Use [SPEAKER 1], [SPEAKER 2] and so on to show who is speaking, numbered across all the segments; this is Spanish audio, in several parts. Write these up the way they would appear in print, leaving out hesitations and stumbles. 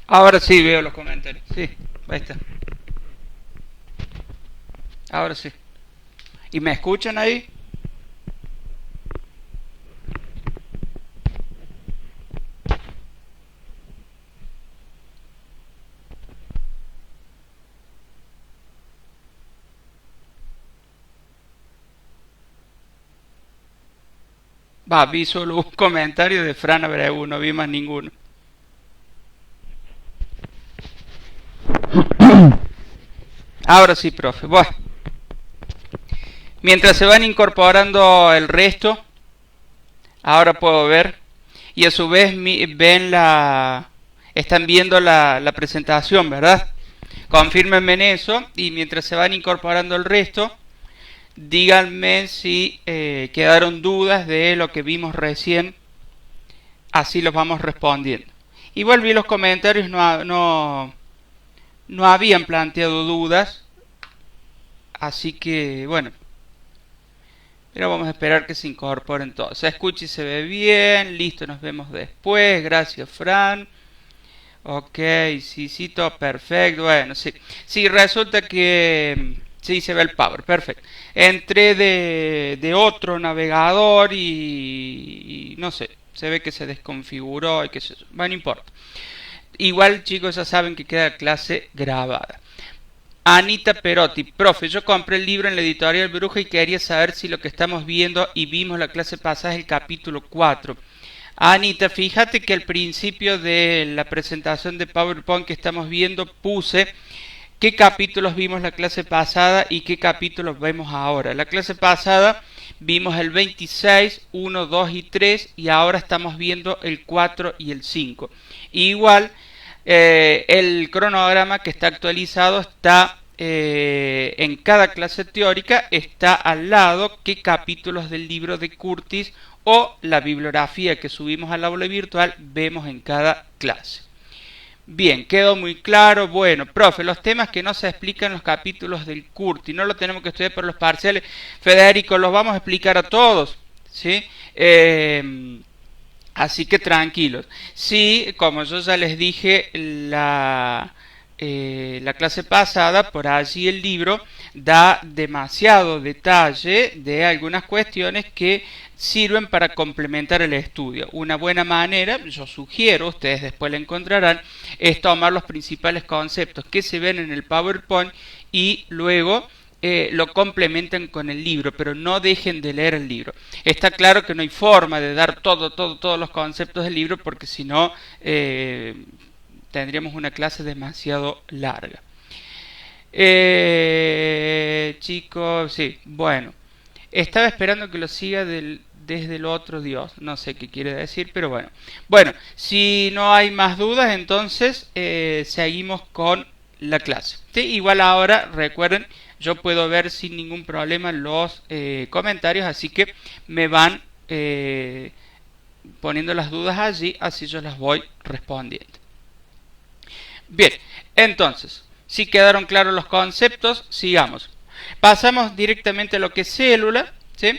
[SPEAKER 1] Ahora sí veo los comentarios. Sí, ahí está. Ahora sí. ¿Y me escuchan ahí? Va, vi solo un comentario de Fran Abreu, no vi más ninguno. Ahora sí, profe. Bueno, mientras se van incorporando el resto, ahora puedo ver. Y a su vez ven están viendo la presentación, ¿verdad? Confírmenme en eso. Y mientras se van incorporando el resto, díganme si quedaron dudas de lo que vimos recién. Así los vamos respondiendo. Igual vi los comentarios, no habían planteado dudas. Así que, bueno, pero vamos a esperar que se incorporen todos. Se escucha y se ve bien. Listo, nos vemos después. Gracias, Fran. Ok, sí, sí, todo perfecto. Bueno, sí. Sí, resulta que sí se ve el Power. Perfecto. Entré de otro navegador y no sé. Se ve que se desconfiguró y que se... Bueno, no importa. Igual, chicos, ya saben que queda clase grabada. Anita Perotti, profe, yo compré el libro en la editorial Bruja y quería saber si lo que estamos viendo y vimos la clase pasada es el capítulo 4. Anita, fíjate que al principio de la presentación de PowerPoint que estamos viendo puse qué capítulos vimos la clase pasada y qué capítulos vemos ahora. La clase pasada vimos el 26, 1, 2 y 3 y ahora estamos viendo el 4 y el 5. Igual el cronograma que está actualizado está en cada clase teórica, está al lado qué capítulos del libro de Curtis o la bibliografía que subimos al aula virtual vemos en cada clase. Bien, quedó muy claro. Bueno, profe, los temas que no se explican en los capítulos del Curtis, no lo tenemos que estudiar por los parciales. Federico, los vamos a explicar a todos, ¿sí? Así que tranquilos. Sí, como yo ya les dije la clase pasada, por allí el libro da demasiado detalle de algunas cuestiones que sirven para complementar el estudio. Una buena manera, yo sugiero, ustedes después la encontrarán, es tomar los principales conceptos que se ven en el PowerPoint y luego lo complementan con el libro, pero no dejen de leer el libro. Está claro que no hay forma de dar todos los conceptos del libro, porque si no tendríamos una clase demasiado larga. Chicos, sí, bueno. Estaba esperando que lo siga desde el otro Dios. No sé qué quiere decir, pero bueno. Bueno, si no hay más dudas, entonces seguimos con la clase. ¿Sí? Igual ahora, recuerden, yo puedo ver sin ningún problema los comentarios, así que me van poniendo las dudas allí, así yo las voy respondiendo. Bien, entonces, si quedaron claros los conceptos, sigamos. Pasamos directamente a lo que es célula, ¿sí?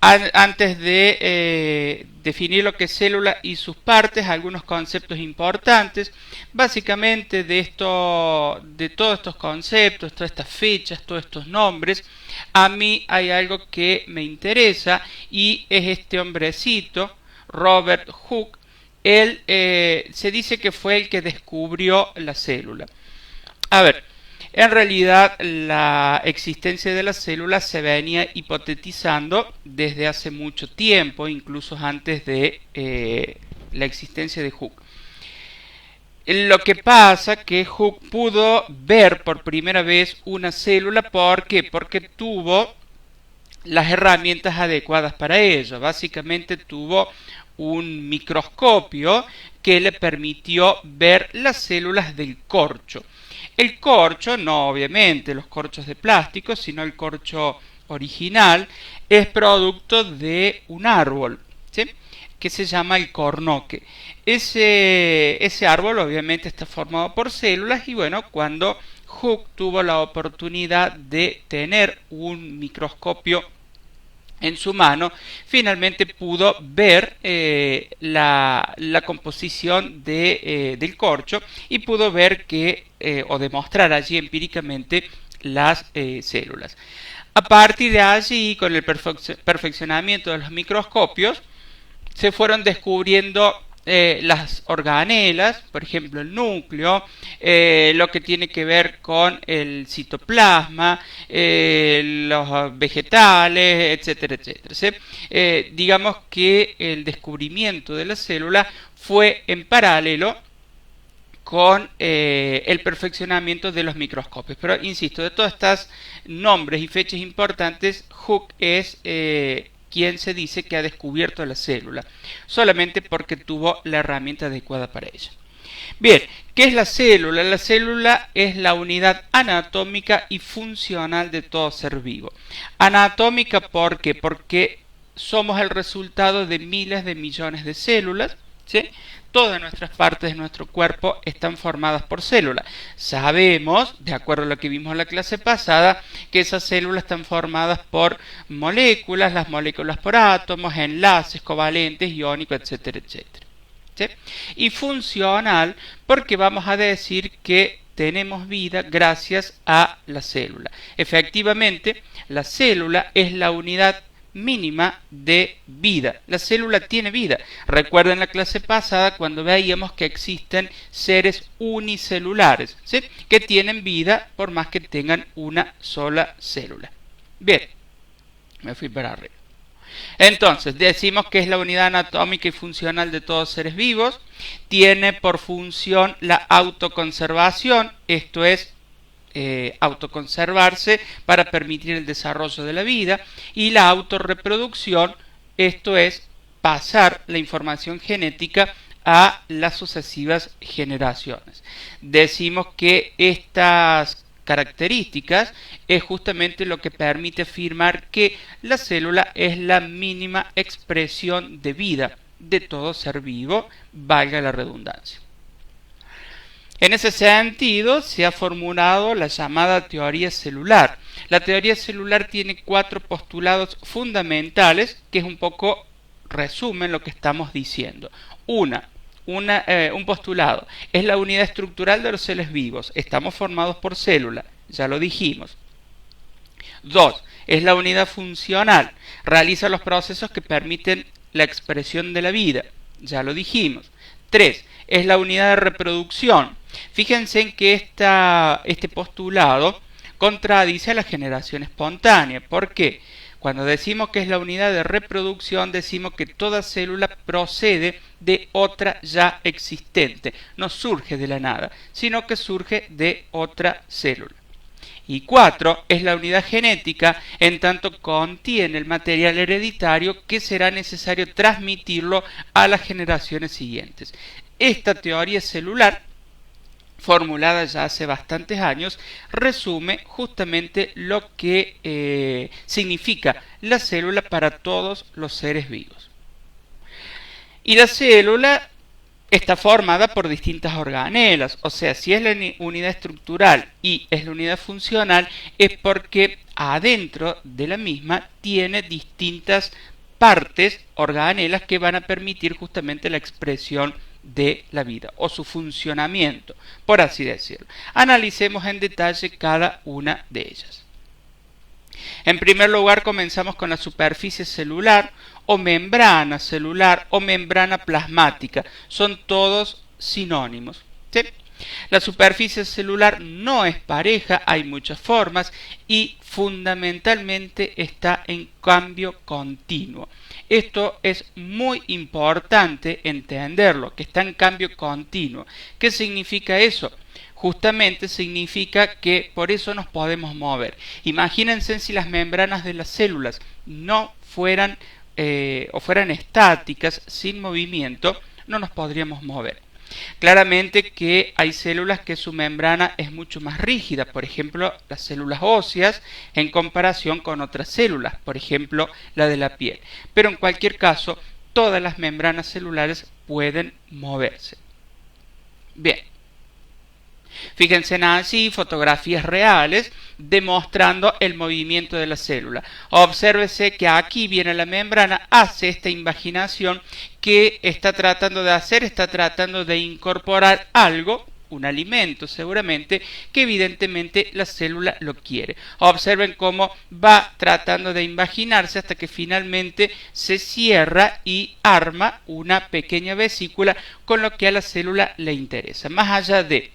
[SPEAKER 1] Antes de definir lo que es célula y sus partes, algunos conceptos importantes. Básicamente de todos estos conceptos, todas estas fechas, todos estos nombres, a mí hay algo que me interesa y es este hombrecito, Robert Hooke. Él se dice que fue el que descubrió la célula. A ver, en realidad la existencia de las células se venía hipotetizando desde hace mucho tiempo, incluso antes de la existencia de Hooke. Lo que pasa que Hooke pudo ver por primera vez una célula, ¿por qué? Porque tuvo las herramientas adecuadas para ello. Básicamente tuvo un microscopio que le permitió ver las células del corcho. El corcho, no obviamente los corchos de plástico, sino el corcho original, es producto de un árbol, ¿sí? Que se llama el cornoque. Ese árbol obviamente está formado por células y bueno, cuando Hooke tuvo la oportunidad de tener un microscopio en su mano, finalmente pudo ver la composición del corcho y pudo ver que, o demostrar allí empíricamente las células. A partir de allí, con el perfeccionamiento de los microscopios, se fueron descubriendo las organelas, por ejemplo el núcleo, lo que tiene que ver con el citoplasma, los vegetales, etcétera, etcétera. ¿Sí? Digamos que el descubrimiento de la célula fue en paralelo con el perfeccionamiento de los microscopios. Pero insisto, de todos estos nombres y fechas importantes, Hooke es quien se dice que ha descubierto la célula, solamente porque tuvo la herramienta adecuada para ella. Bien, ¿qué es la célula? La célula es la unidad anatómica y funcional de todo ser vivo. Anatómica, ¿por qué? Porque somos el resultado de miles de millones de células, ¿sí? Todas nuestras partes de nuestro cuerpo están formadas por células. Sabemos, de acuerdo a lo que vimos en la clase pasada, que esas células están formadas por moléculas, las moléculas por átomos, enlaces covalentes, iónicos, etcétera, etcétera. ¿Sí? Y funcional, porque vamos a decir que tenemos vida gracias a la célula. Efectivamente, la célula es la unidad mínima de vida. La célula tiene vida. Recuerden la clase pasada cuando veíamos que existen seres unicelulares, ¿sí? Que tienen vida por más que tengan una sola célula. Bien, me fui para arriba. Entonces, decimos que es la unidad anatómica y funcional de todos seres vivos. Tiene por función la autoconservación, esto es, autoconservarse para permitir el desarrollo de la vida, y la autorreproducción, esto es, pasar la información genética a las sucesivas generaciones. Decimos que estas características es justamente lo que permite afirmar que la célula es la mínima expresión de vida de todo ser vivo, valga la redundancia. En ese sentido, se ha formulado la llamada teoría celular. La teoría celular tiene 4 postulados fundamentales que es un poco resumen lo que estamos diciendo. Un postulado es la unidad estructural de los seres vivos. Estamos formados por células, ya lo dijimos. 2. Es la unidad funcional. Realiza los procesos que permiten la expresión de la vida, ya lo dijimos. 3. Es la unidad de reproducción. Fíjense en que este postulado contradice a la generación espontánea. ¿Por qué? Cuando decimos que es la unidad de reproducción, decimos que toda célula procede de otra ya existente. No surge de la nada, sino que surge de otra célula. Y 4 es la unidad genética, en tanto contiene el material hereditario que será necesario transmitirlo a las generaciones siguientes. Esta teoría celular, formulada ya hace bastantes años, resume justamente lo que significa la célula para todos los seres vivos. Y la célula está formada por distintas organelas, o sea, si es la unidad estructural y es la unidad funcional, es porque adentro de la misma tiene distintas partes, organelas, que van a permitir justamente la expresión de la vida o su funcionamiento, por así decirlo. Analicemos en detalle cada una de ellas. En primer lugar, comenzamos con la superficie celular o membrana celular o membrana plasmática. Son todos sinónimos, ¿sí? La superficie celular no es pareja, hay muchas formas y fundamentalmente está en cambio continuo. Esto es muy importante entenderlo, que está en cambio continuo. ¿Qué significa eso? Justamente significa que por eso nos podemos mover. Imagínense si las membranas de las células no fueran o fueran estáticas, sin movimiento, no nos podríamos mover. Claramente que hay células que su membrana es mucho más rígida, por ejemplo las células óseas en comparación con otras células, por ejemplo la de la piel. Pero en cualquier caso, todas las membranas celulares pueden moverse. Bien. Fíjense allí fotografías reales demostrando el movimiento de la célula. Obsérvese que aquí viene la membrana, hace esta invaginación que está tratando de hacer, está tratando de incorporar algo, un alimento seguramente, que evidentemente la célula lo quiere. Observen cómo va tratando de invaginarse hasta que finalmente se cierra y arma una pequeña vesícula con lo que a la célula le interesa. Más allá de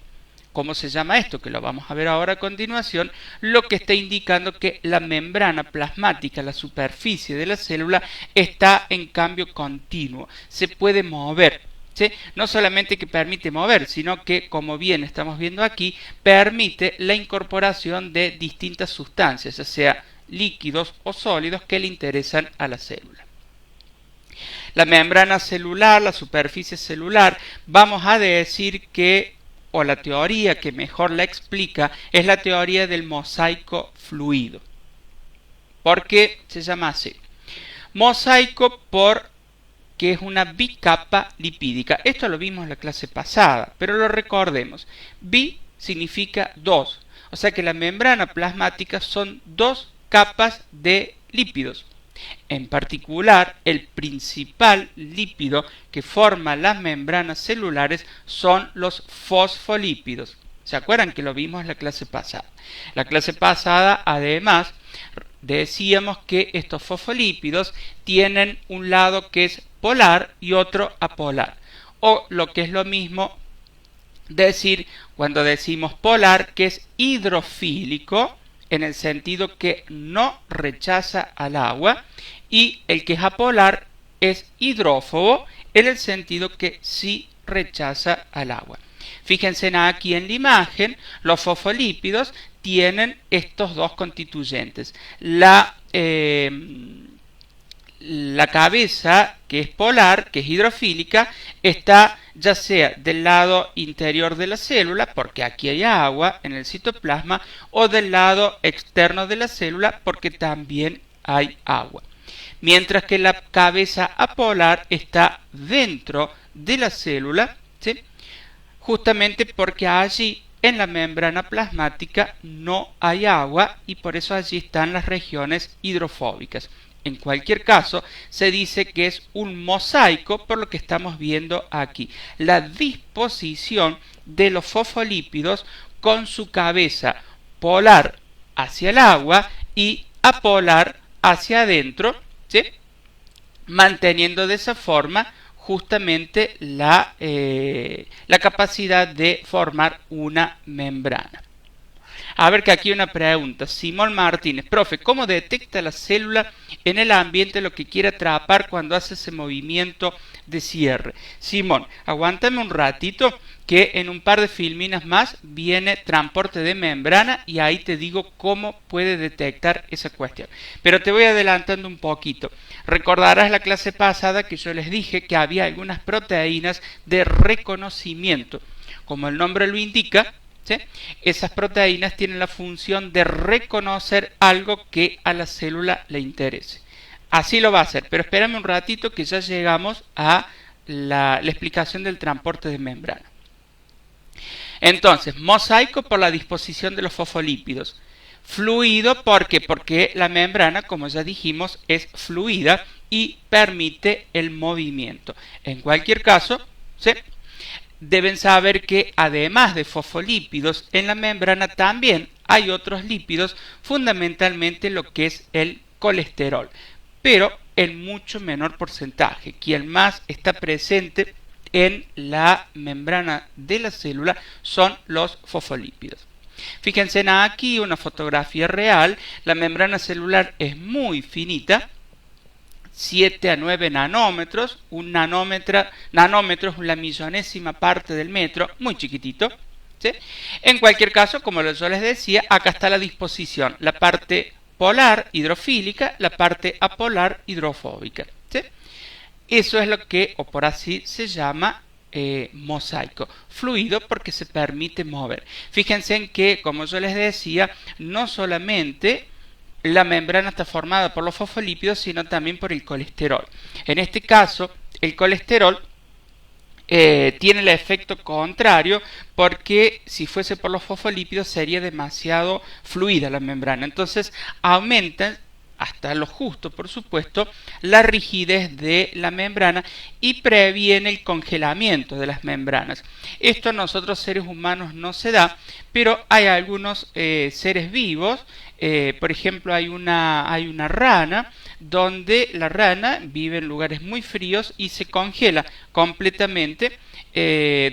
[SPEAKER 1] ¿cómo se llama esto? Que lo vamos a ver ahora a continuación, lo que está indicando que la membrana plasmática, la superficie de la célula, está en cambio continuo, se puede mover. ¿Sí? No solamente que permite mover, sino que, como bien estamos viendo aquí, permite la incorporación de distintas sustancias, ya sea líquidos o sólidos, que le interesan a la célula. La membrana celular, la superficie celular, vamos a decir que, o la teoría que mejor la explica, es la teoría del mosaico fluido. ¿Por qué se llama así? Mosaico que es una bicapa lipídica. Esto lo vimos en la clase pasada, pero lo recordemos. Bi significa dos, o sea que la membrana plasmática son dos capas de lípidos. En particular, el principal lípido que forma las membranas celulares son los fosfolípidos. ¿Se acuerdan que lo vimos en la clase pasada? La clase pasada, además, decíamos que estos fosfolípidos tienen un lado que es polar y otro apolar. O lo que es lo mismo decir, cuando decimos polar, que es hidrofílico, en el sentido que no rechaza al agua, y el que es apolar es hidrófobo, en el sentido que sí rechaza al agua. Fíjense aquí en la imagen, los fosfolípidos tienen estos dos constituyentes. La cabeza, que es polar, que es hidrofílica, está ya sea del lado interior de la célula, porque aquí hay agua en el citoplasma, o del lado externo de la célula, porque también hay agua. Mientras que la cabeza apolar está dentro de la célula, ¿sí? Justamente porque allí en la membrana plasmática no hay agua y por eso allí están las regiones hidrofóbicas. En cualquier caso, se dice que es un mosaico por lo que estamos viendo aquí. La disposición de los fosfolípidos con su cabeza polar hacia el agua y apolar hacia adentro, ¿sí? Manteniendo de esa forma justamente la capacidad de formar una membrana. A ver que aquí hay una pregunta. Simón Martínez, profe, ¿cómo detecta la célula en el ambiente lo que quiere atrapar cuando hace ese movimiento de cierre? Simón, aguántame un ratito que en un par de filminas más viene transporte de membrana y ahí te digo cómo puede detectar esa cuestión. Pero te voy adelantando un poquito. Recordarás la clase pasada que yo les dije que había algunas proteínas de reconocimiento. Como el nombre lo indica, ¿sí? Esas proteínas tienen la función de reconocer algo que a la célula le interese. Así lo va a hacer, pero espérame un ratito que ya llegamos a la explicación del transporte de membrana. Entonces, mosaico por la disposición de los fosfolípidos. Fluido, ¿por qué? Porque la membrana, como ya dijimos, es fluida y permite el movimiento. En cualquier caso, ¿sí? Deben saber que además de fosfolípidos en la membrana también hay otros lípidos, fundamentalmente lo que es el colesterol, pero en mucho menor porcentaje. Quien más está presente en la membrana de la célula son los fosfolípidos. Fíjense aquí una fotografía real. La membrana celular es muy finita, 7 a 9 nanómetros, un nanómetro es la millonésima parte del metro, muy chiquitito, ¿sí? En cualquier caso, como yo les decía, acá está la disposición, la parte polar hidrofílica, la parte apolar hidrofóbica, ¿sí? Eso es lo que, o por así se llama, mosaico. Fluido porque se permite mover. Fíjense en que, como yo les decía, no solamente la membrana está formada por los fosfolípidos, sino también por el colesterol. En este caso, el colesterol tiene el efecto contrario, porque si fuese por los fosfolípidos sería demasiado fluida la membrana. Entonces aumenta hasta lo justo, por supuesto, la rigidez de la membrana y previene el congelamiento de las membranas. Esto a nosotros seres humanos no se da, pero hay algunos seres vivos, por ejemplo hay una rana, donde la rana vive en lugares muy fríos y se congela completamente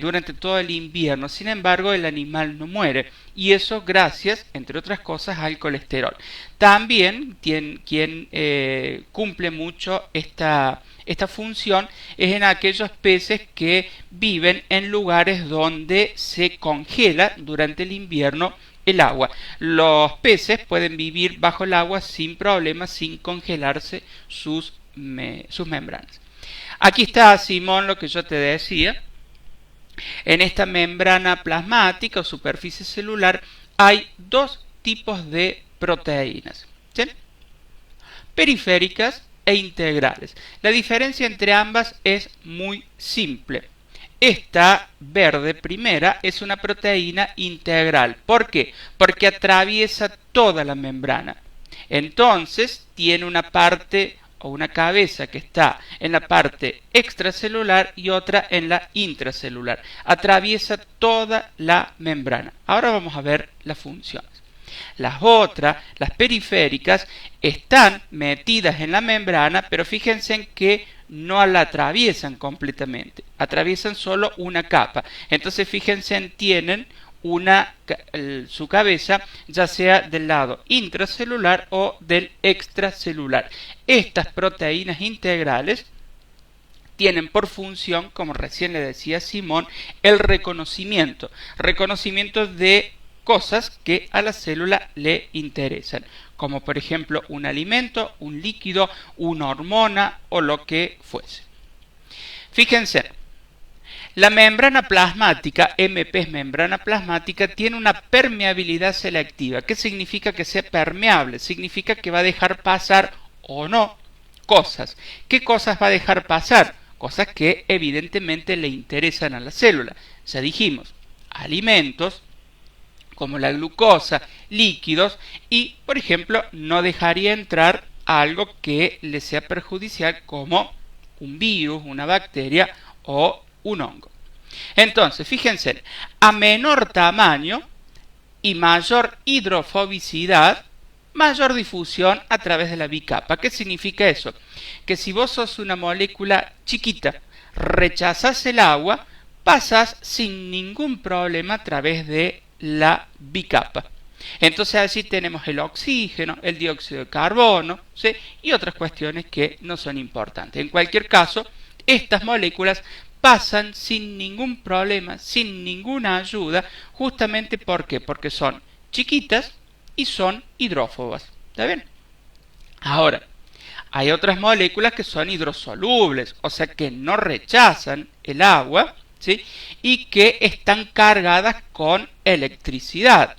[SPEAKER 1] durante todo el invierno. Sin embargo, el animal no muere, y eso gracias, entre otras cosas, al colesterol. También quien cumple mucho esta función es en aquellos peces que viven en lugares donde se congela durante el invierno el agua. Los peces pueden vivir bajo el agua sin problemas, sin congelarse sus membranas. Aquí está, Simón, lo que yo te decía. En esta membrana plasmática o superficie celular hay dos tipos de proteínas, ¿sí? Periféricas e integrales. La diferencia entre ambas es muy simple. Esta verde primera es una proteína integral. ¿Por qué? Porque atraviesa toda la membrana. Entonces tiene una parte o una cabeza que está en la parte extracelular y otra en la intracelular. Atraviesa toda la membrana. Ahora vamos a ver las funciones. Las otras, las periféricas, están metidas en la membrana, pero fíjense en que no la atraviesan completamente, atraviesan solo una capa. Entonces fíjense en tienen su cabeza ya sea del lado intracelular o del extracelular. Estas proteínas integrales tienen por función, como recién le decía Simón, el reconocimiento de cosas que a la célula le interesan, como por ejemplo un alimento, un líquido, una hormona o lo que fuese. Fíjense, la membrana plasmática, MP es membrana plasmática, tiene una permeabilidad selectiva. ¿Qué significa que sea permeable? Significa que va a dejar pasar o no cosas. ¿Qué cosas va a dejar pasar? Cosas que evidentemente le interesan a la célula. Ya dijimos, alimentos, como la glucosa, líquidos, y por ejemplo no dejaría entrar algo que le sea perjudicial, como un virus, una bacteria o un hongo. Entonces, fíjense, a menor tamaño y mayor hidrofobicidad, mayor difusión a través de la bicapa. ¿Qué significa eso? Que si vos sos una molécula chiquita, rechazás el agua, pasás sin ningún problema a través de la bicapa. Entonces allí tenemos el oxígeno, el dióxido de carbono, ¿sí? Y otras cuestiones que no son importantes. En cualquier caso, estas moléculas pasan sin ningún problema, sin ninguna ayuda, justamente ¿por qué? Porque son chiquitas y son hidrófobas. ¿Está bien? Ahora, hay otras moléculas que son hidrosolubles, o sea que no rechazan el agua, ¿sí? Y que están cargadas con electricidad.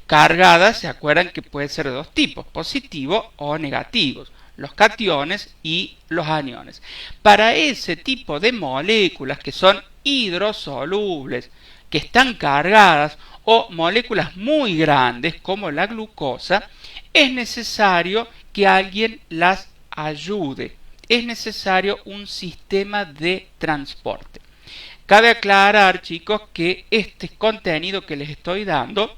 [SPEAKER 1] Cargadas, ¿se acuerdan que puede ser de dos tipos, positivos o negativos? Los cationes y los aniones. Para ese tipo de moléculas que son hidrosolubles, que están cargadas, o moléculas muy grandes como la glucosa, es necesario que alguien las ayude. Es necesario un sistema de transporte. Cabe aclarar, chicos, que este contenido que les estoy dando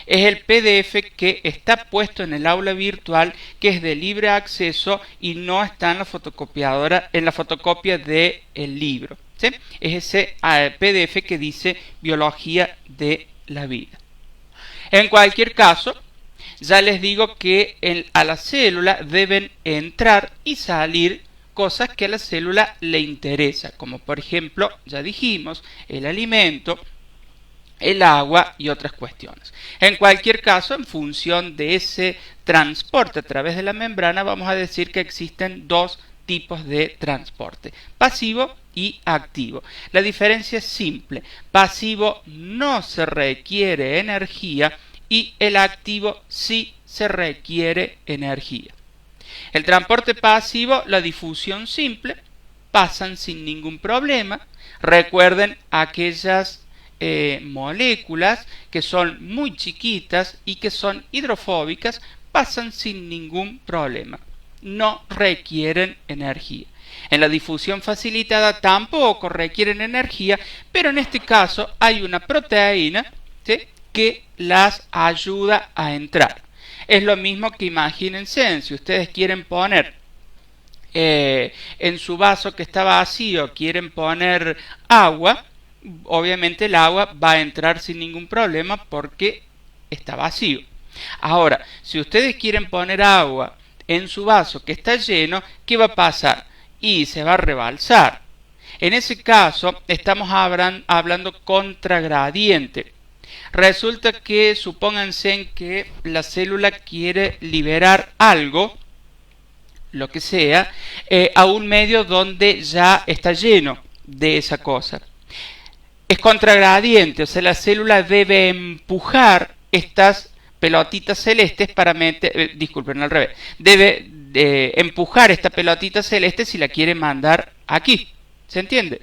[SPEAKER 1] es el PDF que está puesto en el aula virtual, que es de libre acceso y no está en la fotocopiadora, en la fotocopia del libro, ¿sí? Es ese PDF que dice Biología de la Vida. En cualquier caso, ya les digo que a la célula deben entrar y salir cosas que a la célula le interesa, como por ejemplo, ya dijimos, el alimento, el agua y otras cuestiones. En cualquier caso, en función de ese transporte a través de la membrana, vamos a decir que existen dos tipos de transporte, pasivo y activo. La diferencia es simple: pasivo no se requiere energía y el activo sí se requiere energía. El transporte pasivo, la difusión simple, pasan sin ningún problema, Recuerden aquellas moléculas que son muy chiquitas y que son hidrofóbicas, pasan sin ningún problema. No requieren energía. En la difusión facilitada tampoco requieren energía, pero en este caso hay una proteína, ¿sí?, que las ayuda a entrar. Es lo mismo que imagínense, si ustedes quieren poner en su vaso que está vacío, quieren poner agua, obviamente el agua va a entrar sin ningún problema porque está vacío. Ahora, si ustedes quieren poner agua en su vaso que está lleno, ¿qué va a pasar? Y se va a rebalsar. En ese caso estamos hablando contragradiente. Resulta que supónganse que la célula quiere liberar algo, lo que sea, a un medio donde ya está lleno de esa cosa. Es contragradiente, o sea, la célula debe empujar estas pelotitas celestes para meter, disculpen, al revés, debe empujar esta pelotita celeste si la quiere mandar aquí, ¿se entiende?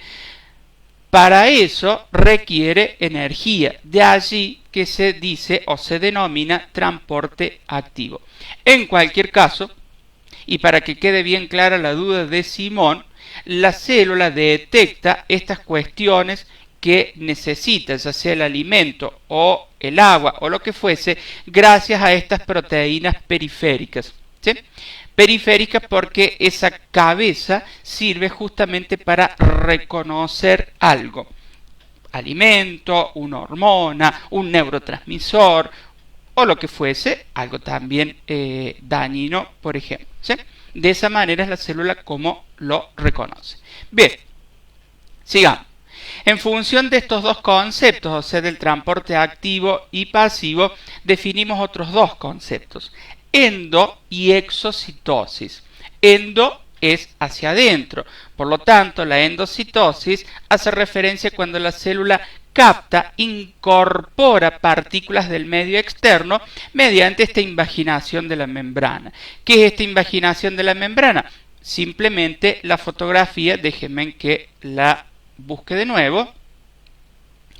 [SPEAKER 1] Para eso requiere energía, de allí que se dice o se denomina transporte activo. En cualquier caso, y para que quede bien clara la duda de Simón, la célula detecta estas cuestiones que necesita, ya sea el alimento o el agua o lo que fuese, gracias a estas proteínas periféricas, ¿sí? Periféricas porque esa cabeza sirve justamente para reconocer algo. Alimento, una hormona, un neurotransmisor o lo que fuese, algo también dañino, por ejemplo, ¿sí? De esa manera es la célula como lo reconoce. Bien, sigamos. En función de estos dos conceptos, o sea, del transporte activo y pasivo, definimos otros dos conceptos, endo y exocitosis. Endo es hacia adentro, por lo tanto, la endocitosis hace referencia cuando la célula capta, incorpora partículas del medio externo mediante esta invaginación de la membrana. ¿Qué es esta invaginación de la membrana? Simplemente la fotografía, déjenme que la busque de nuevo.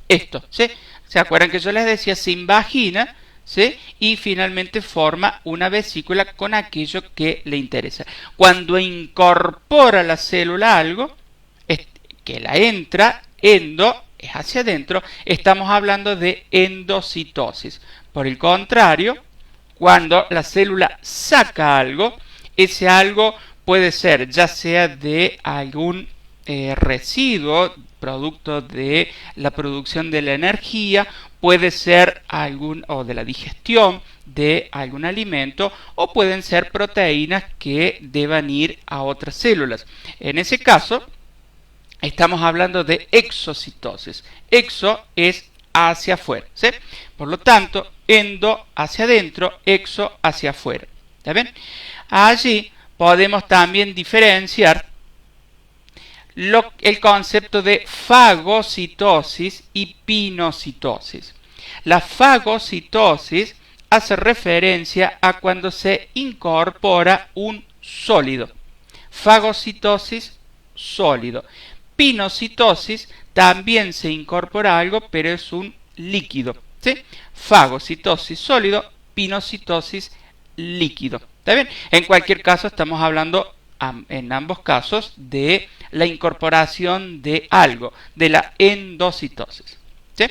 [SPEAKER 1] Esto, ¿sí? ¿Se acuerdan que yo les decía? Se invagina, ¿sí? Y finalmente forma una vesícula con aquello que le interesa. Cuando incorpora la célula algo, que la entra, endo, es hacia adentro, estamos hablando de endocitosis. Por el contrario, cuando la célula saca algo, ese algo puede ser ya sea de algún residuo producto de la producción de la energía, puede ser algún o de la digestión de algún alimento, o pueden ser proteínas que deban ir a otras células. En ese caso estamos hablando de exocitosis. Exo es hacia afuera, ¿sí? Por lo tanto, endo hacia adentro, exo hacia afuera. ¿Está bien? Allí podemos también diferenciar el concepto de fagocitosis y pinocitosis. La fagocitosis hace referencia a cuando se incorpora un sólido. Fagocitosis, sólido. Pinocitosis, también se incorpora algo, pero es un líquido, ¿sí? Fagocitosis, sólido. Pinocitosis, líquido. ¿Está bien? En cualquier caso, estamos hablando en ambos casos de la incorporación de algo, de la endocitosis, ¿sí?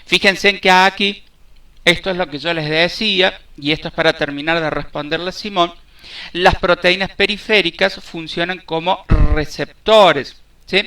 [SPEAKER 1] Fíjense en que aquí, esto es lo que yo les decía, y esto es para terminar de responderle a Simón, las proteínas periféricas funcionan como receptores, ¿sí?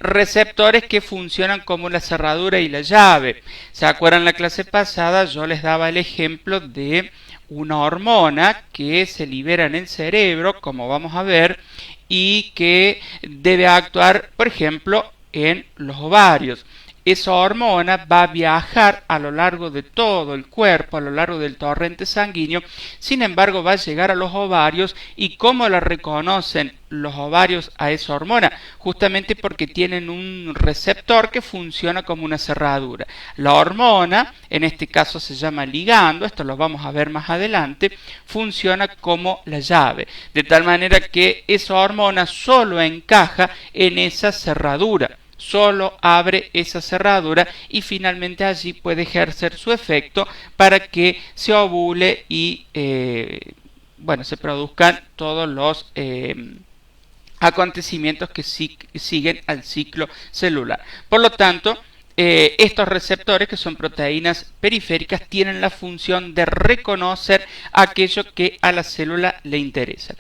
[SPEAKER 1] Receptores que funcionan como la cerradura y la llave. ¿Se acuerdan la clase pasada? Yo les daba el ejemplo de una hormona que se libera en el cerebro, como vamos a ver, y que debe actuar, por ejemplo, en los ovarios. esa hormona va a viajar a lo largo de todo el cuerpo, a lo largo del torrente sanguíneo. Sin embargo, va a llegar a los ovarios. ¿Y cómo la reconocen los ovarios a esa hormona? Justamente porque tienen un receptor que funciona como una cerradura. La hormona, en este caso se llama ligando, esto lo vamos a ver más adelante, funciona como la llave, de tal manera que esa hormona solo encaja en esa cerradura, solo abre esa cerradura y finalmente allí puede ejercer su efecto para que se ovule y bueno, se produzcan todos los acontecimientos que siguen al ciclo celular. Por lo tanto, estos receptores, que son proteínas periféricas, tienen la función de reconocer aquello que a la célula le interesa.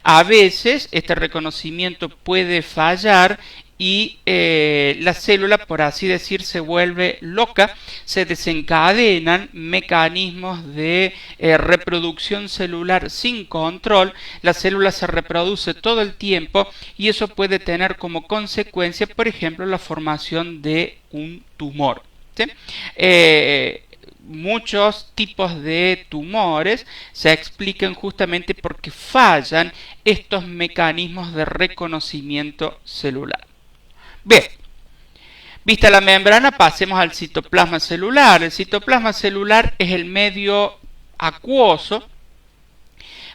[SPEAKER 1] A veces este reconocimiento puede fallar y la célula, por así decir, se vuelve loca, se desencadenan mecanismos de reproducción celular sin control, la célula se reproduce todo el tiempo y eso puede tener como consecuencia, por ejemplo, la formación de un tumor. ¿Sí? Muchos tipos de tumores se explican justamente porque fallan estos mecanismos de reconocimiento celular. Bien, vista la membrana, pasemos al citoplasma celular. El citoplasma celular es el medio acuoso,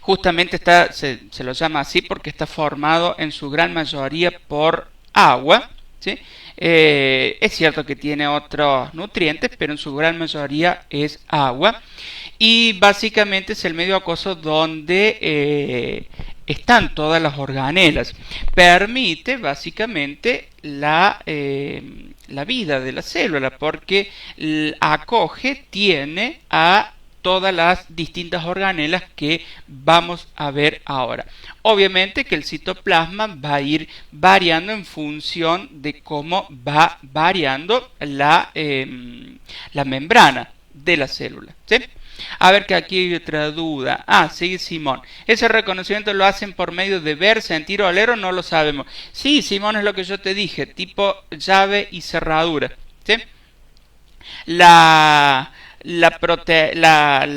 [SPEAKER 1] justamente se lo llama así porque está formado en su gran mayoría por agua, ¿sí? Es cierto que tiene otros nutrientes, pero en su gran mayoría es agua. Y básicamente es el medio acuoso donde están todas las organelas. Permite básicamente la vida de la célula, porque acoge, tiene a todas las distintas organelas que vamos a ver ahora. Obviamente que el citoplasma va a ir variando en función de cómo va variando la membrana de la célula, ¿sí? A ver, que aquí hay otra duda. Sigue Simón. ¿Ese reconocimiento lo hacen por medio de ver, sentir o oler o no lo sabemos? Sí, Simón, es lo que yo te dije, tipo llave y cerradura, ¿sí? La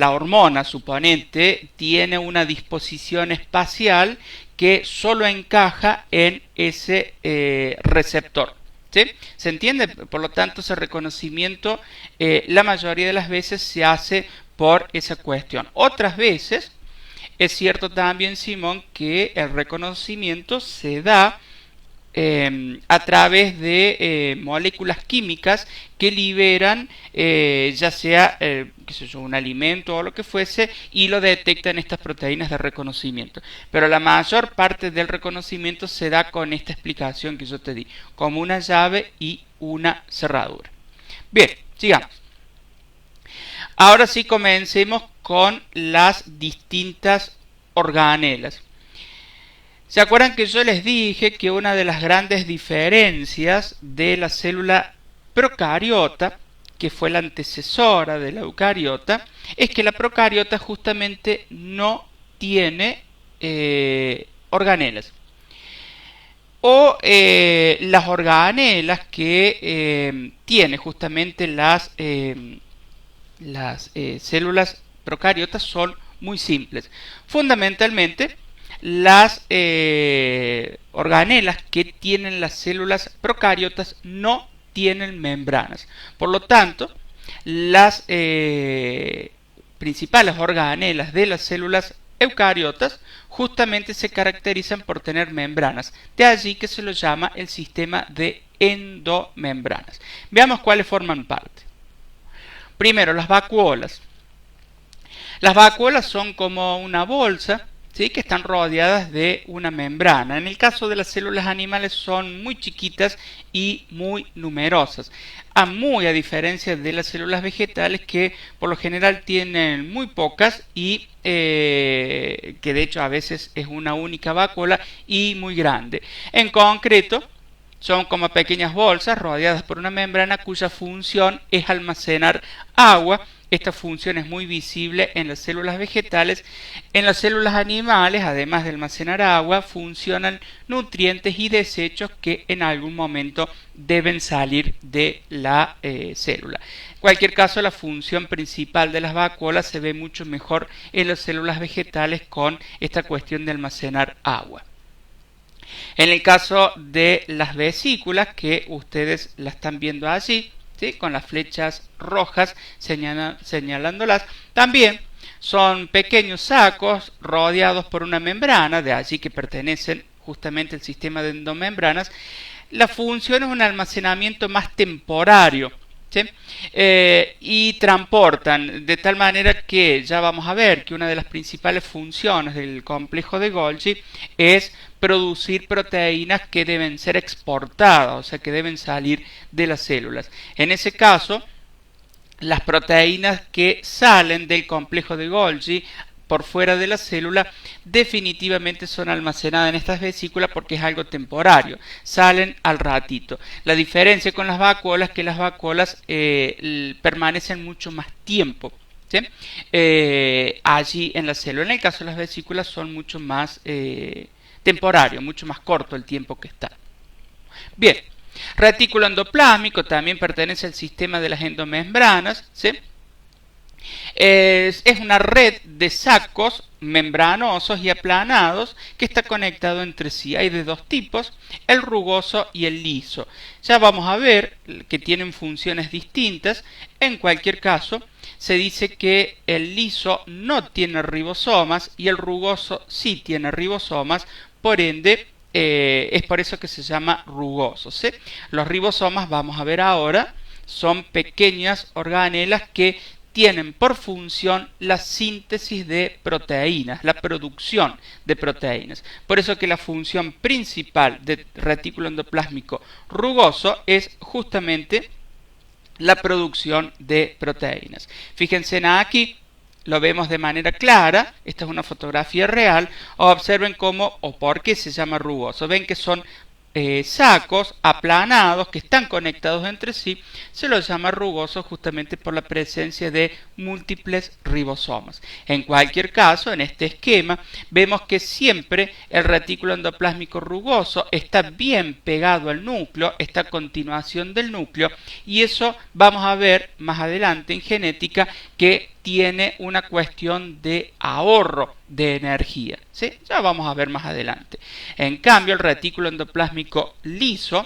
[SPEAKER 1] hormona suponente tiene una disposición espacial que solo encaja en ese receptor. ¿Sí? ¿Se entiende? Por lo tanto, ese reconocimiento la mayoría de las veces se hace por esa cuestión. Otras veces es cierto también, Simón, que el reconocimiento se da a través de moléculas químicas que liberan ya sea qué sé yo, un alimento o lo que fuese, y lo detectan estas proteínas de reconocimiento. Pero la mayor parte del reconocimiento se da con esta explicación que yo te di, como una llave y una cerradura. Bien, sigamos. Ahora sí, comencemos con las distintas organelas. ¿Se acuerdan que yo les dije que una de las grandes diferencias de la célula procariota, que fue la antecesora de la eucariota, es que la procariota justamente no tiene organelas? O las organelas que tiene justamente las células procariotas son muy simples. Fundamentalmente, las organelas que tienen las células procariotas no tienen membranas. Por lo tanto, las principales organelas de las células eucariotas justamente se caracterizan por tener membranas. De allí que se lo llama el sistema de endomembranas. Veamos cuáles forman parte. Primero, las vacuolas. Las vacuolas son como una bolsa, ¿sí?, que están rodeadas de una membrana. En el caso de las células animales son muy chiquitas y muy numerosas, muy a diferencia de las células vegetales, que por lo general tienen muy pocas y que de hecho a veces es una única vacuola y muy grande. En concreto, son como pequeñas bolsas rodeadas por una membrana cuya función es almacenar agua esta función es muy visible en las células vegetales. En las células animales, además de almacenar agua, funcionan nutrientes y desechos que en algún momento deben salir de la célula. En cualquier caso, la función principal de las vacuolas se ve mucho mejor en las células vegetales con esta cuestión de almacenar agua. En el caso de las vesículas, que ustedes la están viendo allí, ¿sí?, con las flechas rojas señalándolas, también son pequeños sacos rodeados por una membrana, de allí que pertenecen justamente al sistema de endomembranas. La función es un almacenamiento más temporario, ¿sí? Y transportan de tal manera que ya vamos a ver que una de las principales funciones del complejo de Golgi es producir proteínas que deben ser exportadas, o sea que deben salir de las células. En ese caso, las proteínas que salen del complejo de Golgi por fuera de la célula definitivamente son almacenadas en estas vesículas porque es algo temporario, salen al ratito. La diferencia con las vacuolas es que las vacuolas permanecen mucho más tiempo, ¿sí?, allí en la célula. En el caso de las vesículas son mucho más temporario, mucho más corto el tiempo que está. Bien, retículo endoplásmico también pertenece al sistema de las endomembranas, ¿sí? Es una red de sacos membranosos y aplanados que está conectado entre sí. Hay de dos tipos, el rugoso y el liso. Ya vamos a ver que tienen funciones distintas. En cualquier caso, se dice que el liso no tiene ribosomas y el rugoso sí tiene ribosomas, por ende es por eso que se llama rugoso, ¿sí? Los ribosomas, vamos a ver ahora, son pequeñas organelas que tienen por función la síntesis de proteínas, la producción de proteínas. Por eso que la función principal del retículo endoplásmico rugoso es justamente la producción de proteínas. Fíjense aquí, lo vemos de manera clara. Esta es una fotografía real. Observen cómo o por qué se llama rugoso. Ven que son sacos aplanados que están conectados entre sí. Se los llama rugosos justamente por la presencia de múltiples ribosomas. En cualquier caso, en este esquema vemos que siempre el retículo endoplásmico rugoso está bien pegado al núcleo, está a continuación del núcleo, y eso vamos a ver más adelante en genética que tiene una cuestión de ahorro de energía, ¿sí? Ya vamos a ver más adelante. En cambio, el retículo endoplásmico liso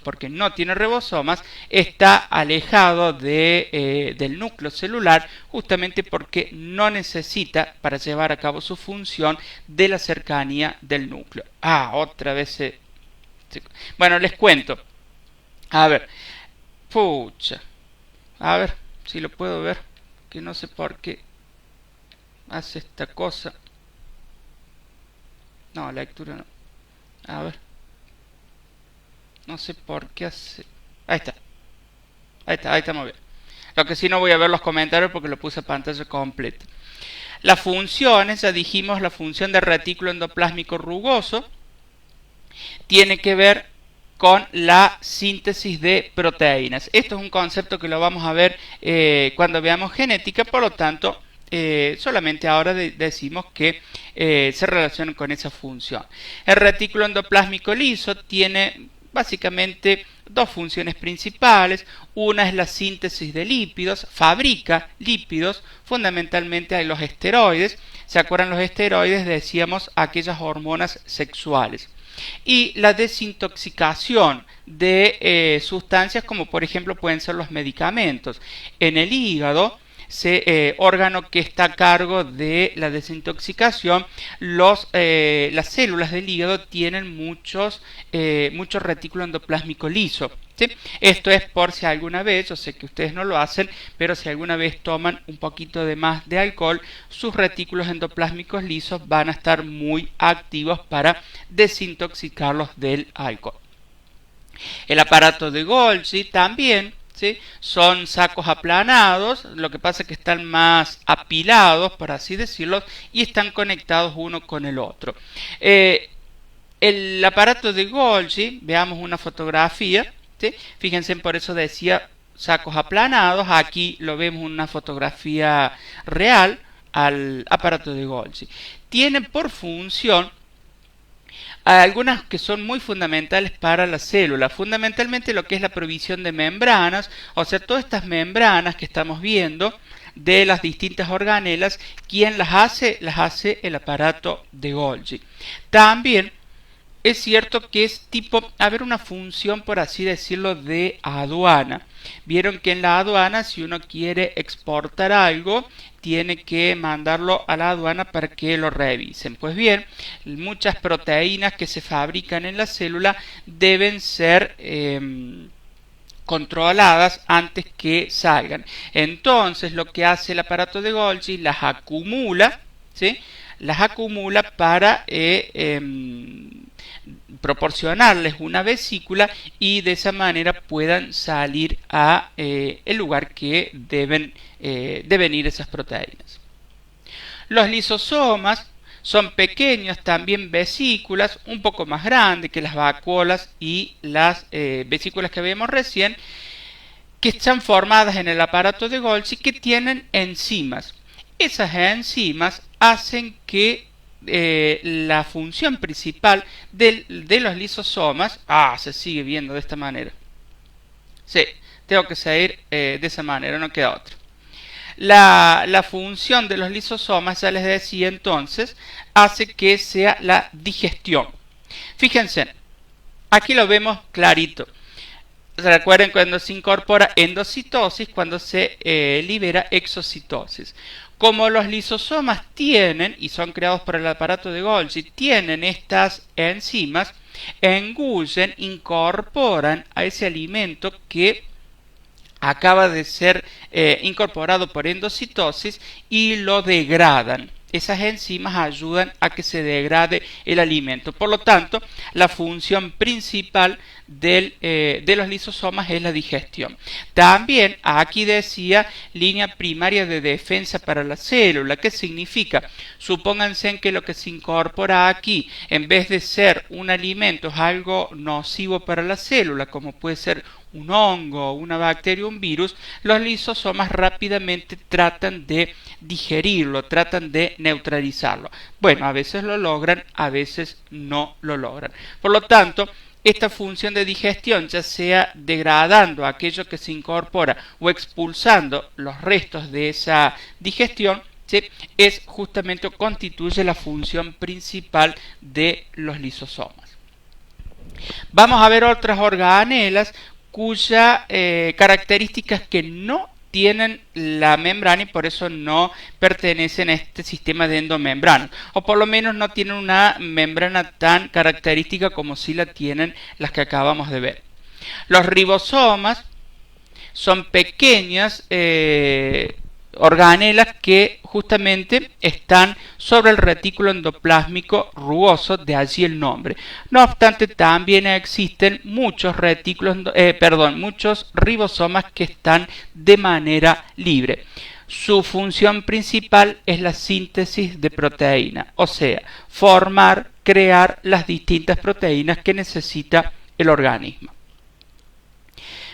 [SPEAKER 1] porque no tiene ribosomas, está alejado del núcleo celular justamente porque no necesita, para llevar a cabo su función, de la cercanía del núcleo. Otra vez bueno, les cuento. A ver. Pucha. A ver si lo puedo ver. Que no sé por qué hace esta cosa. No, lectura no. A ver. No sé por qué hace. Ahí está. Ahí estamos bien. Lo que sí, no voy a ver los comentarios porque lo puse a pantalla completa. Las funciones, ya dijimos, la función del retículo endoplásmico rugoso tiene que ver con la síntesis de proteínas. Esto es un concepto que lo vamos a ver cuando veamos genética, por lo tanto solamente ahora decimos que se relaciona con esa función. El retículo endoplásmico liso tiene básicamente dos funciones principales. Una es la síntesis de lípidos, fabrica lípidos, fundamentalmente hay los esteroides. ¿Se acuerdan los esteroides? Decíamos aquellas hormonas sexuales. Y la desintoxicación de sustancias como por ejemplo pueden ser los medicamentos. En el hígado, órgano que está a cargo de la desintoxicación, las células del hígado tienen mucho retículo endoplásmico liso, ¿sí? Esto es por si alguna vez, yo sé que ustedes no lo hacen, pero si alguna vez toman un poquito de más de alcohol, sus retículos endoplásmicos lisos van a estar muy activos para desintoxicarlos del alcohol. El aparato de Golgi también, ¿sí? Son sacos aplanados, lo que pasa es que están más apilados, por así decirlo, y están conectados uno con el otro. El aparato de Golgi, veamos una fotografía, ¿sí? Fíjense, por eso decía sacos aplanados. Aquí lo vemos en una fotografía real al aparato de Golgi. Tienen por función algunas que son muy fundamentales para la célula, fundamentalmente lo que es la provisión de membranas, o sea, todas estas membranas que estamos viendo de las distintas organelas, ¿quién las hace? Las hace el aparato de Golgi. También es cierto que es tipo, una función, por así decirlo, de aduana. Vieron que en la aduana, si uno quiere exportar algo, tiene que mandarlo a la aduana para que lo revisen. Pues bien, muchas proteínas que se fabrican en la célula deben ser controladas antes que salgan. Entonces, lo que hace el aparato de Golgi, las acumula, ¿sí? Las acumula para proporcionarles una vesícula y de esa manera puedan salir a el lugar que deben ir esas proteínas. Los lisosomas son pequeños también vesículas, un poco más grandes que las vacuolas y las vesículas que vemos recién, que están formadas en el aparato de Golgi, que tienen enzimas. Esas enzimas hacen que la función principal de los lisosomas, se sigue viendo de esta manera. Sí, tengo que seguir de esa manera, no queda otra. La función de los lisosomas, ya les decía entonces, hace que sea la digestión. Fíjense, aquí lo vemos clarito. Recuerden cuando se incorpora endocitosis, cuando se libera exocitosis. Como los lisosomas tienen, y son creados por el aparato de Golgi, tienen estas enzimas, engullen, incorporan a ese alimento que acaba de ser incorporado por endocitosis y lo degradan. Esas enzimas ayudan a que se degrade el alimento. Por lo tanto, la función principal de los lisosomas es la digestión. También aquí decía línea primaria de defensa para la célula. ¿Qué significa? Supónganse que lo que se incorpora aquí, en vez de ser un alimento, es algo nocivo para la célula, como puede ser un hongo, una bacteria, un virus. Los lisosomas rápidamente tratan de digerirlo, tratan de neutralizarlo. Bueno, a veces lo logran, a veces no lo logran. Por lo tanto, esta función de digestión, ya sea degradando aquello que se incorpora o expulsando los restos de esa digestión, ¿sí?, es justamente o constituye la función principal de los lisosomas. Vamos a ver otras organelas cuyas características que no tienen la membrana y por eso no pertenecen a este sistema de endomembrana, o por lo menos no tienen una membrana tan característica como si la tienen las que acabamos de ver. Los ribosomas son pequeñas organelas que justamente están sobre el retículo endoplásmico rugoso, de allí el nombre. No obstante, también existen muchos muchos ribosomas que están de manera libre. Su función principal es la síntesis de proteína, o sea, crear las distintas proteínas que necesita el organismo.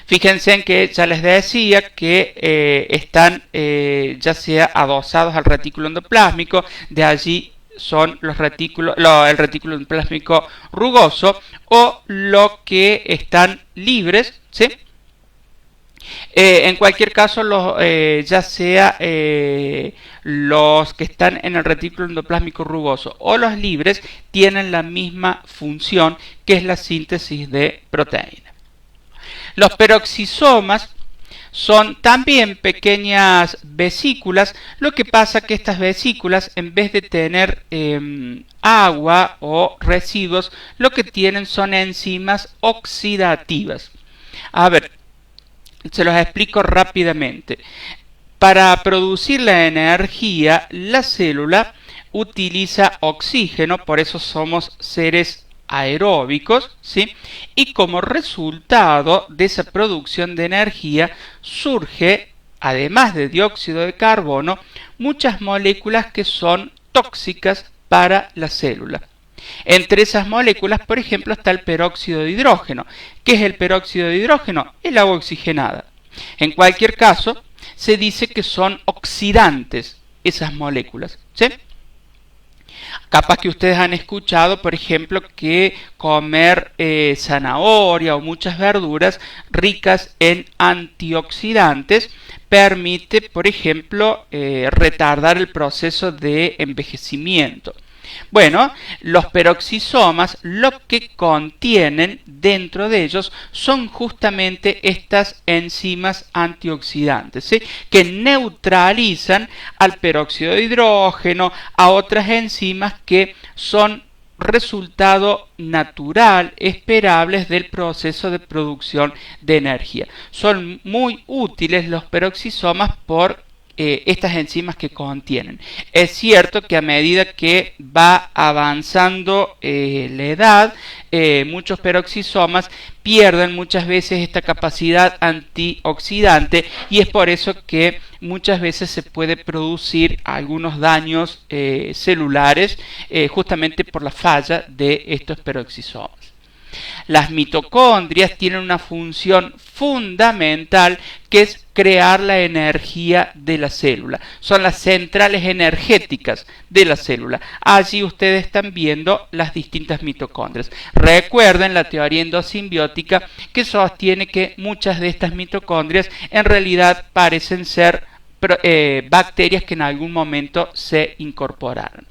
[SPEAKER 1] Fíjense en que ya les decía que están ya sea adosados al retículo endoplásmico, de allí son el retículo endoplásmico rugoso, o lo que están libres, ¿sí? En cualquier caso, ya sea los que están en el retículo endoplásmico rugoso o los libres, tienen la misma función, que es la síntesis de proteínas. Los peroxisomas son también pequeñas vesículas. Lo que pasa que estas vesículas, en vez de tener agua o residuos, lo que tienen son enzimas oxidativas. A ver, se los explico rápidamente. Para producir la energía, la célula utiliza oxígeno, por eso somos seres aeróbicos, ¿sí? Y como resultado de esa producción de energía surge, además de dióxido de carbono, muchas moléculas que son tóxicas para la célula. Entre esas moléculas, por ejemplo, está el peróxido de hidrógeno. ¿Qué es el peróxido de hidrógeno? El agua oxigenada. En cualquier caso, se dice que son oxidantes esas moléculas, ¿sí? Capaz que ustedes han escuchado, por ejemplo, que comer zanahoria o muchas verduras ricas en antioxidantes permite, por ejemplo, retardar el proceso de envejecimiento. Bueno, los peroxisomas lo que contienen dentro de ellos son justamente estas enzimas antioxidantes, ¿sí? Que neutralizan al peróxido de hidrógeno, a otras enzimas que son resultado natural, esperables del proceso de producción de energía. Son muy útiles los peroxisomas por estas enzimas que contienen. Es cierto que a medida que va avanzando la edad, muchos peroxisomas pierden muchas veces esta capacidad antioxidante y es por eso que muchas veces se puede producir algunos daños celulares justamente por la falla de estos peroxisomas. Las mitocondrias tienen una función fundamental que es crear la energía de la célula. Son las centrales energéticas de la célula. Allí ustedes están viendo las distintas mitocondrias. Recuerden la teoría endosimbiótica que sostiene que muchas de estas mitocondrias en realidad parecen ser bacterias que en algún momento se incorporaron.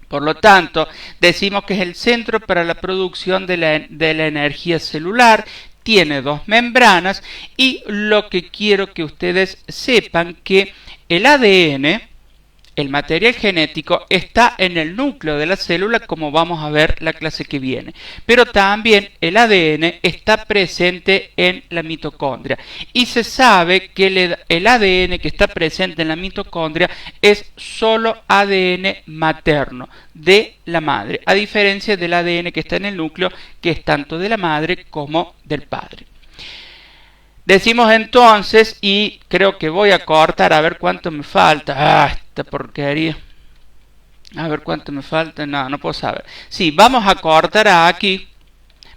[SPEAKER 1] Por lo tanto, decimos que es el centro para la producción de la energía celular, tiene dos membranas y lo que quiero que ustedes sepan que el ADN, el material genético, está en el núcleo de la célula, como vamos a ver la clase que viene. Pero también el ADN está presente en la mitocondria. Y se sabe que el ADN que está presente en la mitocondria es solo ADN materno, de la madre, a diferencia del ADN que está en el núcleo, que es tanto de la madre como del padre. Decimos entonces, y creo que voy a cortar a ver cuánto me falta. Esta porquería. A ver cuánto me falta. No puedo saber. Sí, vamos a cortar aquí.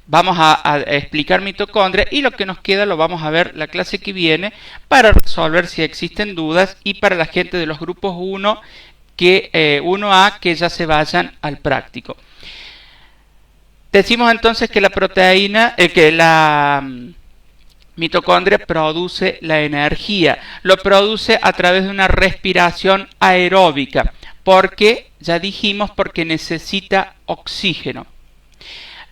[SPEAKER 1] Vamos a explicar mitocondria y lo que nos queda lo vamos a ver la clase que viene para resolver si existen dudas y para la gente de los grupos 1A que ya se vayan al práctico. Decimos entonces que la proteína, que la mitocondria produce la energía. Lo produce a través de una respiración aeróbica. Porque, ya dijimos, porque necesita oxígeno.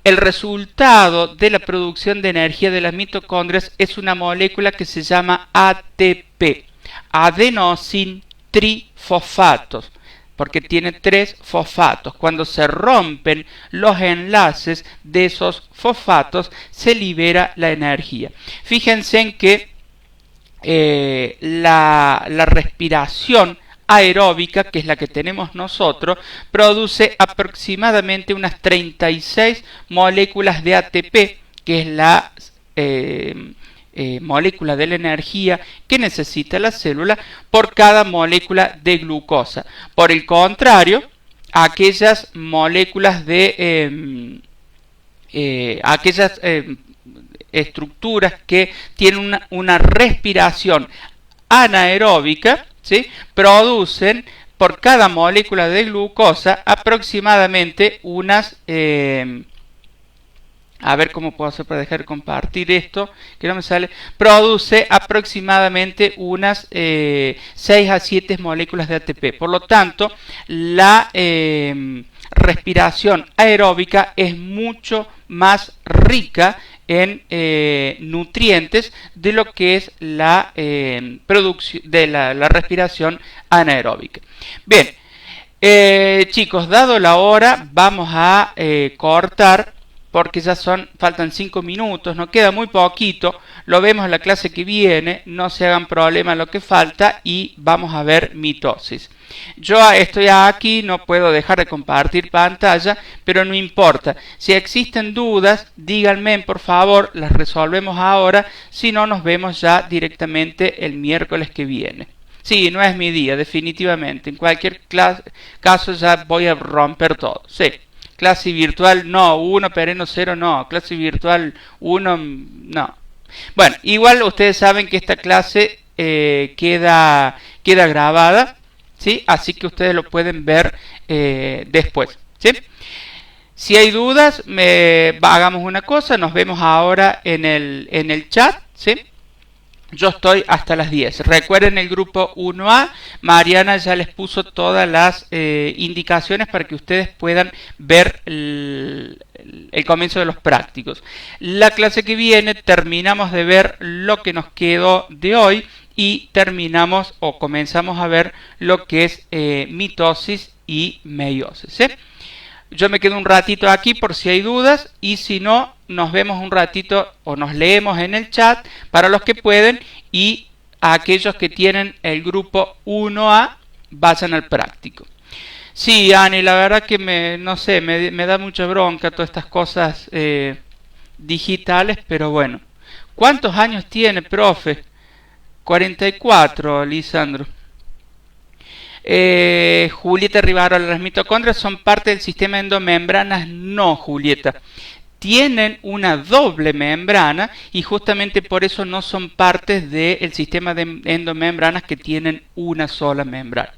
[SPEAKER 1] El resultado de la producción de energía de las mitocondrias es una molécula que se llama ATP, adenosin trifosfatos, porque tiene 3 fosfatos. Cuando se rompen los enlaces de esos fosfatos, se libera la energía. Fíjense en que la respiración aeróbica, que es la que tenemos nosotros, produce aproximadamente unas 36 moléculas de ATP, que es la molécula de la energía que necesita la célula por cada molécula de glucosa. Por el contrario, aquellas moléculas de aquellas estructuras que tienen una respiración anaeróbica, ¿sí?, producen por cada molécula de glucosa aproximadamente unas a ver cómo puedo hacer para dejar de compartir esto, que no me sale. Produce aproximadamente unas 6 a 7 moléculas de ATP. Por lo tanto, la respiración aeróbica es mucho más rica en nutrientes de lo que es la producción de la respiración anaeróbica. Bien, chicos, dado la hora, vamos a cortar porque ya faltan 5 minutos, nos queda muy poquito, lo vemos en la clase que viene, no se hagan problema lo que falta y vamos a ver mitosis. Yo estoy aquí, no puedo dejar de compartir pantalla, pero no importa. Si existen dudas, díganme por favor, las resolvemos ahora, si no nos vemos ya directamente el miércoles que viene. Sí, no es mi día, definitivamente, en cualquier caso ya voy a romper todo, sí. Clase virtual no, 1 pereno 0 no, clase virtual 1 no. Bueno, igual ustedes saben que esta clase queda grabada, ¿sí? Así que ustedes lo pueden ver después, ¿sí? Si hay dudas, hagamos una cosa, nos vemos ahora en el chat, ¿sí? Yo estoy hasta las 10. Recuerden el grupo 1A, Mariana ya les puso todas las indicaciones para que ustedes puedan ver el comienzo de los prácticos. La clase que viene terminamos de ver lo que nos quedó de hoy y terminamos o comenzamos a ver lo que es mitosis y meiosis, ¿sí? Yo me quedo un ratito aquí por si hay dudas y si no, nos vemos un ratito o nos leemos en el chat para los que pueden y a aquellos que tienen el grupo 1A vayan al práctico. Sí, Ani, la verdad que no sé, me da mucha bronca todas estas cosas digitales, pero bueno. ¿Cuántos años tiene, profe? 44, Lisandro. Julieta Rivarola, las mitocondrias son parte del sistema endomembranas. No, Julieta, tienen una doble membrana y justamente por eso no son partes del sistema de endomembranas que tienen una sola membrana.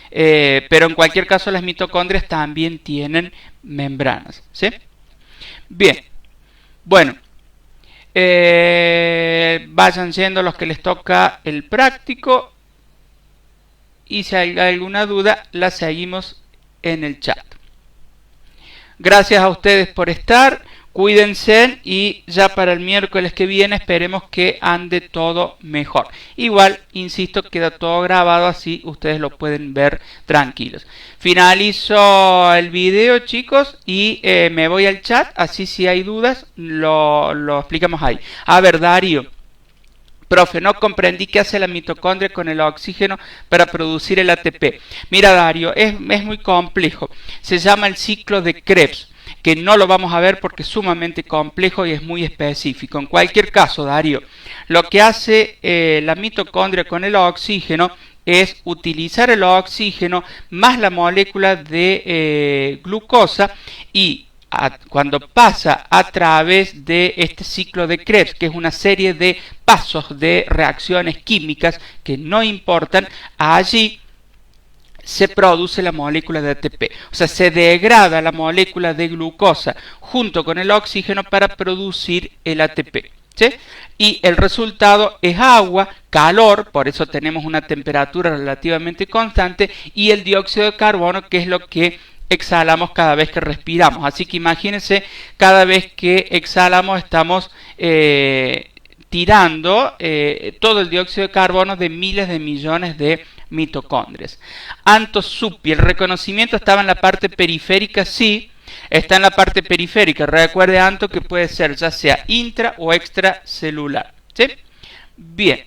[SPEAKER 1] Pero en cualquier caso las mitocondrias también tienen membranas, ¿sí? Bien, bueno, vayan siendo los que les toca el práctico. Y si hay alguna duda, la seguimos en el chat. Gracias a ustedes por estar. Cuídense y ya para el miércoles que viene esperemos que ande todo mejor. Igual, insisto, queda todo grabado así ustedes lo pueden ver tranquilos. Finalizo el video, chicos, y me voy al chat. Así si hay dudas lo explicamos ahí. A ver, Darío. Profe, no comprendí qué hace la mitocondria con el oxígeno para producir el ATP. Mira, Darío, es muy complejo. Se llama el ciclo de Krebs, que no lo vamos a ver porque es sumamente complejo y es muy específico. En cualquier caso, Darío, lo que hace la mitocondria con el oxígeno es utilizar el oxígeno más la molécula de glucosa y cuando pasa a través de este ciclo de Krebs, que es una serie de pasos de reacciones químicas que no importan, allí se produce la molécula de ATP. O sea, se degrada la molécula de glucosa junto con el oxígeno para producir el ATP. ¿Sí? Y el resultado es agua, calor, por eso tenemos una temperatura relativamente constante, y el dióxido de carbono, que es lo que exhalamos cada vez que respiramos. Así que imagínense, cada vez que exhalamos estamos tirando todo el dióxido de carbono de miles de millones de mitocondrias. Anto Supi, el reconocimiento estaba en la parte periférica, sí, está en la parte periférica. Recuerde, Anto, que puede ser ya sea intra o extracelular, ¿sí? Bien.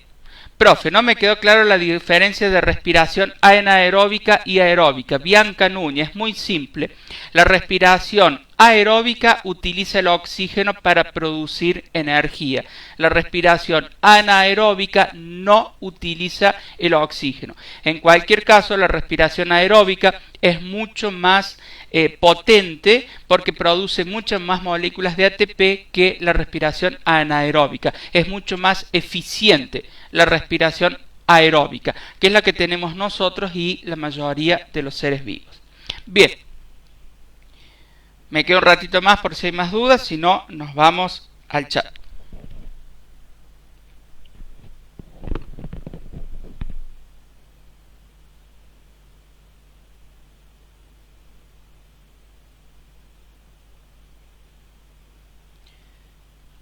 [SPEAKER 1] Profe, no me quedó claro la diferencia de respiración anaeróbica y aeróbica. Bianca Núñez, muy simple. La respiración aeróbica utiliza el oxígeno para producir energía. La respiración anaeróbica no utiliza el oxígeno. En cualquier caso, la respiración aeróbica es mucho más potente porque produce muchas más moléculas de ATP que la respiración anaeróbica. Es mucho más eficiente la respiración aeróbica, que es la que tenemos nosotros y la mayoría de los seres vivos. Bien, me quedo un ratito más por si hay más dudas, si no, nos vamos al chat.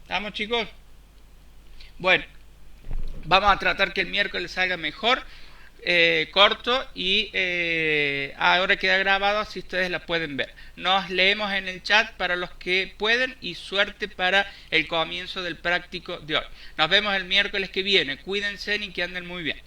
[SPEAKER 1] ¿Estamos, chicos? Bueno, vamos a tratar que el miércoles salga mejor, corto, y ahora queda grabado así ustedes la pueden ver. Nos leemos en el chat para los que pueden y suerte para el comienzo del práctico de hoy. Nos vemos el miércoles que viene. Cuídense y que anden muy bien.